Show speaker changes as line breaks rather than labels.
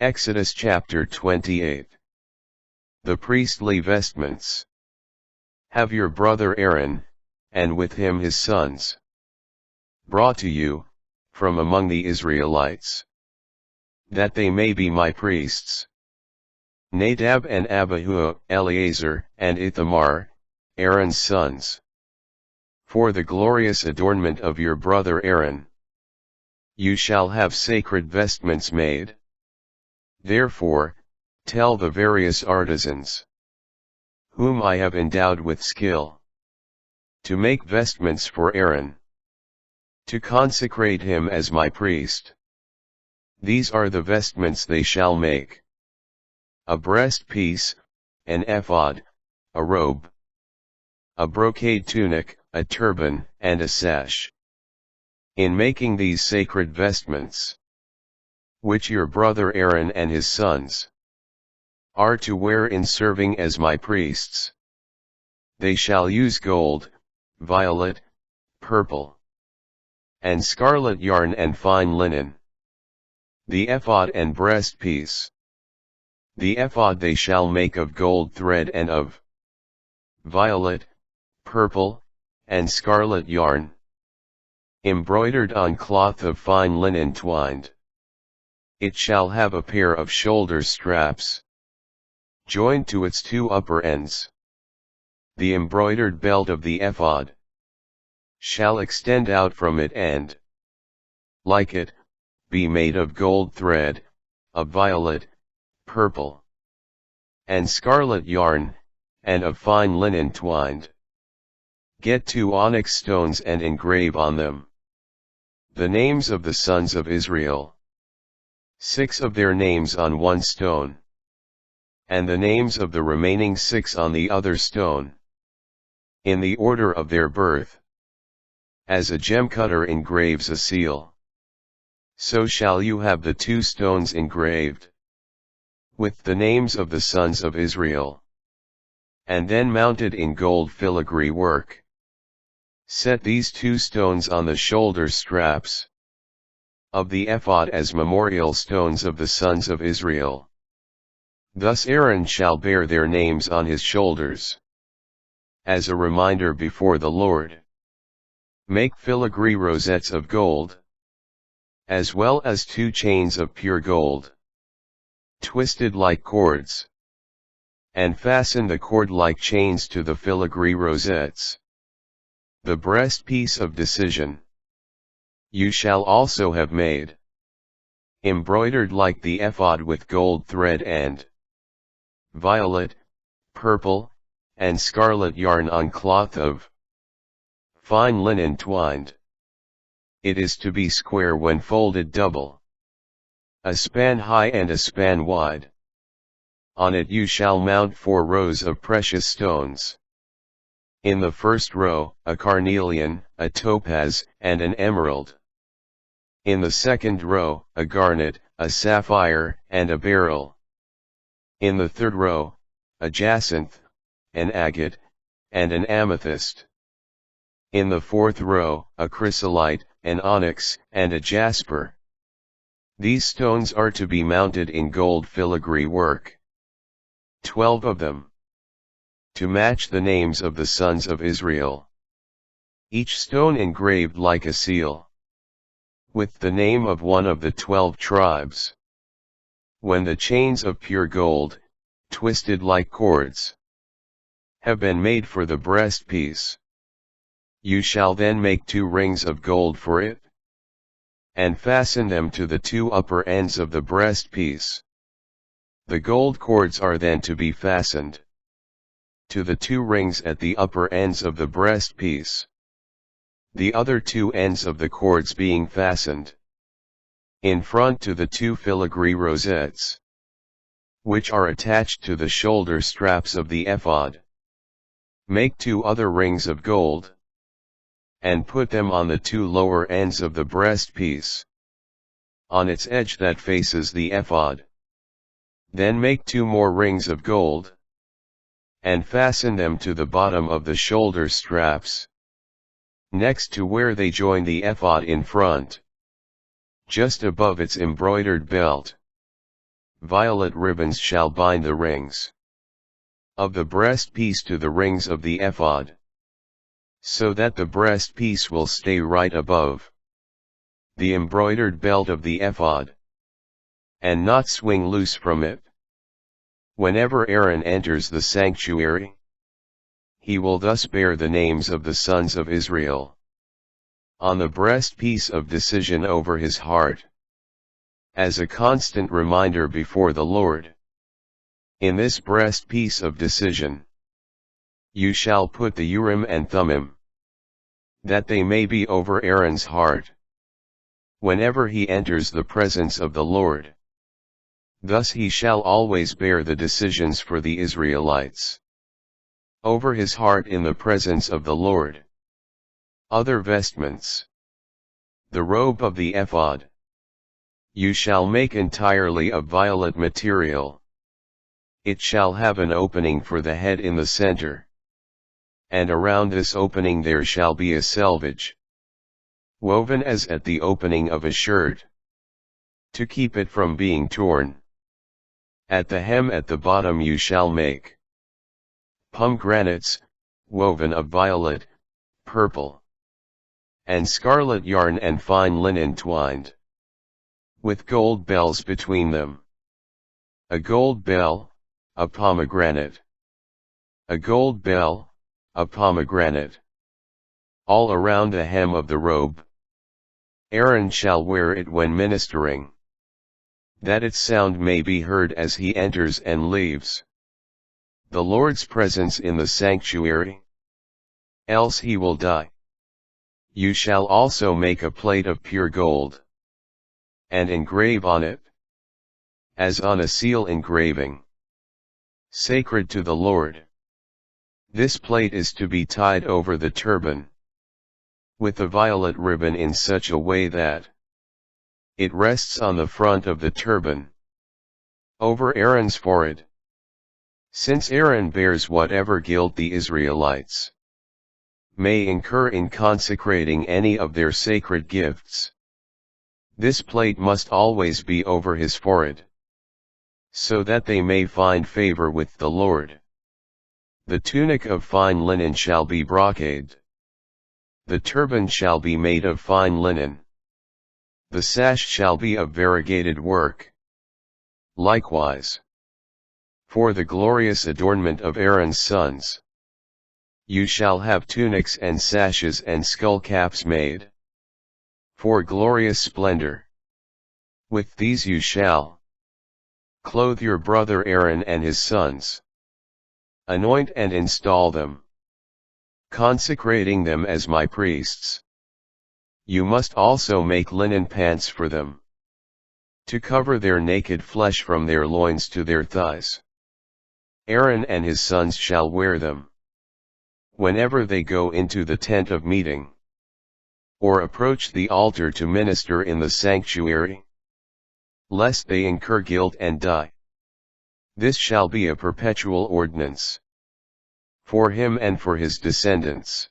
Exodus chapter 28. The priestly vestments. Have your brother Aaron, and with him his sons, brought to you, from among the Israelites, that they may be my priests. Nadab and Abihu, Eleazar and Ithamar, Aaron's sons. For the glorious adornment of your brother Aaron, you shall have sacred vestments made. Therefore, tell the various artisans, whom I have endowed with skill, to make vestments for Aaron, to consecrate him as my priest. These are the vestments they shall make: a breastpiece, an ephod, a robe, a brocade tunic, a turban, and a sash. In making these sacred vestments, which your brother Aaron and his sons are to wear in serving as my priests, they shall use gold, violet, purple, and scarlet yarn and fine linen. The ephod and breastpiece. The ephod they shall make of gold thread and of violet, purple, and scarlet yarn, embroidered on cloth of fine linen twined. It shall have a pair of shoulder straps, joined to its two upper ends. The embroidered belt of the ephod shall extend out from it and, like it, be made of gold thread, of violet, purple, and scarlet yarn, and of fine linen twined. Get 2 onyx stones and engrave on them the names of the sons of Israel, 6 of their names on one stone, and the names of the remaining 6 on the other stone, in the order of their birth. As a gem cutter engraves a seal, so shall you have the 2 stones engraved, with the names of the sons of Israel, and then mounted in gold filigree work. Set these 2 stones on the shoulder straps of the ephod as memorial stones of the sons of Israel. Thus Aaron shall bear their names on his shoulders, as a reminder before the Lord. Make filigree rosettes of gold, as well as 2 chains of pure gold, twisted like cords, and fasten the cord-like chains to the filigree rosettes. The breastpiece of decision you shall also have made, embroidered like the ephod with gold thread and violet, purple, and scarlet yarn on cloth of fine linen twined. It is to be square when folded double, a span high and a span wide. On it you shall mount 4 rows of precious stones. In the first row, a carnelian, a topaz, and an emerald. In the second row, a garnet, a sapphire, and a beryl. In the third row, a jacinth, an agate, and an amethyst. In the fourth row, a chrysolite, an onyx, and a jasper. These stones are to be mounted in gold filigree work, 12 of them, to match the names of the sons of Israel. Each stone engraved like a seal, with the name of one of the 12 tribes. When the chains of pure gold, twisted like cords, have been made for the breastpiece, you shall then make 2 rings of gold for it, and fasten them to the 2 upper ends of the breastpiece. The gold cords are then to be fastened to the 2 rings at the upper ends of the breastpiece, the other 2 ends of the cords being fastened in front to the 2 filigree rosettes, which are attached to the shoulder straps of the ephod. Make 2 other rings of gold, and put them on the 2 lower ends of the breastpiece, on its edge that faces the ephod. Then make 2 more rings of gold, and fasten them to the bottom of the shoulder straps, next to where they join the ephod in front, just above its embroidered belt. violet ribbons shall bind the rings of the breastpiece to the rings of the ephod, so that the breastpiece will stay right above the embroidered belt of the ephod, and not swing loose from it. Whenever Aaron enters the sanctuary, he will thus bear the names of the sons of Israel on the breastpiece of decision over his heart, as a constant reminder before the Lord. In this breastpiece of decision, you shall put the Urim and Thummim, that they may be over Aaron's heart, whenever he enters the presence of the Lord. Thus he shall always bear the decisions for the Israelites over his heart in the presence of the Lord. Other vestments. The robe of the ephod you shall make entirely of violet material. It shall have an opening for the head in the center, and around this opening there shall be a selvage, woven as at the opening of a shirt, to keep it from being torn. At the hem at the bottom you shall make pomegranates, woven of violet, purple, and scarlet yarn and fine linen twined, with gold bells between them. A gold bell, a pomegranate. A gold bell, a pomegranate. All around the hem of the robe. Aaron shall wear it when ministering, that its sound may be heard as he enters and leaves the Lord's presence in the sanctuary, else he will die. You shall also make a plate of pure gold, and engrave on it, as on a seal engraving, sacred to the Lord. This plate is to be tied over the turban, with a violet ribbon in such a way that it rests on the front of the turban, over Aaron's forehead. Since Aaron bears whatever guilt the Israelites may incur in consecrating any of their sacred gifts, this plate must always be over his forehead, so that they may find favor with the Lord. The tunic of fine linen shall be brocaded. The turban shall be made of fine linen. The sash shall be of variegated work. Likewise, for the glorious adornment of Aaron's sons, you shall have tunics and sashes and skullcaps made for glorious splendor. With these you shall clothe your brother Aaron and his sons, anoint and install them, consecrating them as my priests. You must also make linen pants for them, to cover their naked flesh from their loins to their thighs. Aaron and his sons shall wear them whenever they go into the tent of meeting, or approach the altar to minister in the sanctuary, lest they incur guilt and die. This shall be a perpetual ordinance for him and for his descendants.